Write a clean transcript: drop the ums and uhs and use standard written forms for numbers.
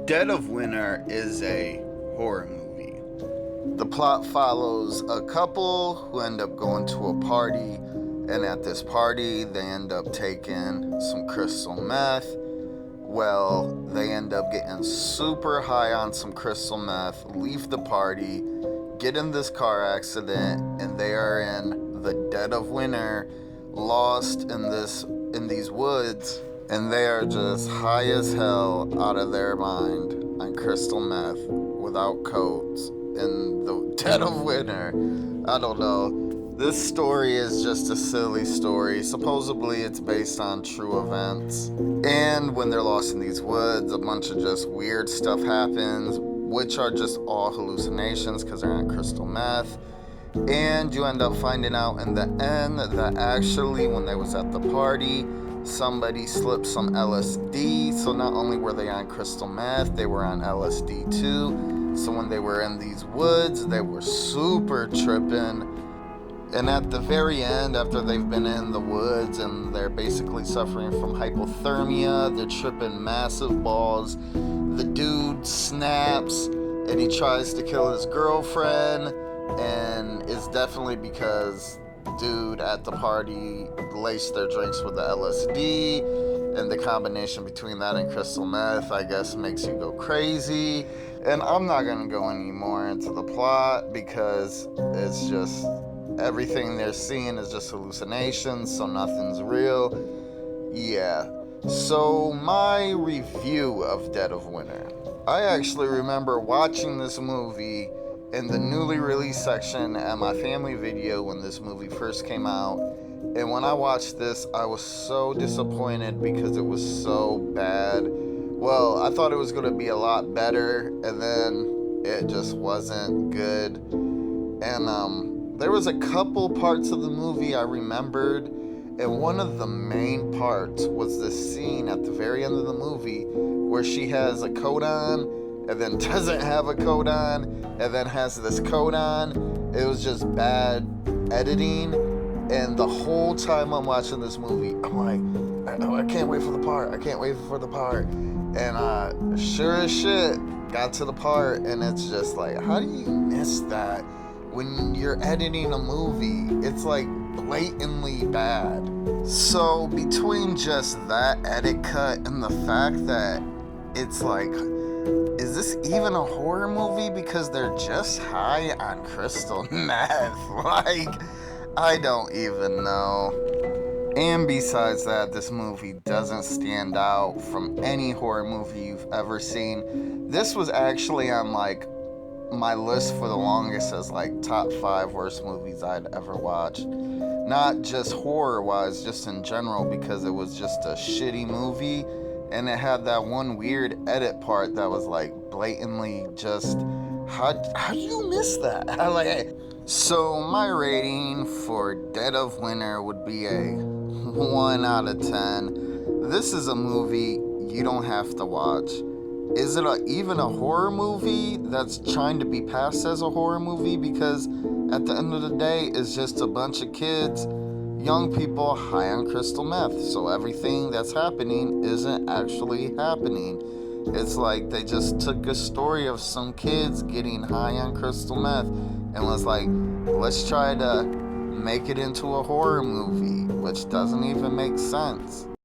Dead of Winter is a horror movie. The plot follows a couple who end up going to a party, and at this party, they end up taking some crystal meth. Well, they end up getting super high on some crystal meth, leave the party, get in this car accident, and they are in the dead of winter, lost in these woods, and they are just high as hell out of their mind on crystal meth without coats in the dead of winter. I don't know. This story is just a silly story. Supposedly it's based on true events. And when they're lost in these woods, a bunch of just weird stuff happens, which are just all hallucinations because they're on crystal meth. And you end up finding out in the end that actually when they was at the party, somebody slipped some LSD. So not only were they on crystal meth, they were on LSD too. So when they were in these woods, they were super tripping. And at the very end, after they've been in the woods and they're basically suffering from hypothermia, they're tripping massive balls. The dude snaps and he tries to kill his girlfriend, and it's definitely because dude at the party laced their drinks with the LSD, and the combination between that and crystal meth, I guess, makes you go crazy. And I'm not gonna go any more into the plot because it's just everything they're seeing is just hallucinations, so nothing's real. Yeah. So my review of Dead of Winter. I actually remember watching this movie in the newly released section at my family video when this movie first came out. And when I watched this, I was so disappointed because it was so bad. Well, I thought it was going to be a lot better, and then it just wasn't good. And there was a couple parts of the movie I remembered, and one of the main parts was this scene at the very end of the movie where she has a coat on and then doesn't have a coat on and then has this coat on. It was just bad editing, and the whole time I'm watching this movie, I'm like, I can't wait for the part. I can't wait for the part. And sure as shit, got to the part, and it's just like, how do you miss that? When you're editing a movie, it's like blatantly bad. So between just that edit cut and the fact that it's like, is this even a horror movie because they're just high on crystal meth? Like, I don't even know. And besides that, this movie doesn't stand out from any horror movie you've ever seen. This was actually on like my list for the longest as like top 5 worst movies I'd ever watched. Not just horror wise, just in general, because it was just a shitty movie, and it had that one weird edit part that was like blatantly just, how do you miss that? So my rating for Dead of Winter would be a 1 out of 10. This is a movie you don't have to watch. Is it even a horror movie that's trying to be passed as a horror movie? Because at the end of the day, it's just a bunch of kids, young people high on crystal meth. So everything that's happening isn't actually happening. It's like they just took a story of some kids getting high on crystal meth and was like, let's try to make it into a horror movie, which doesn't even make sense.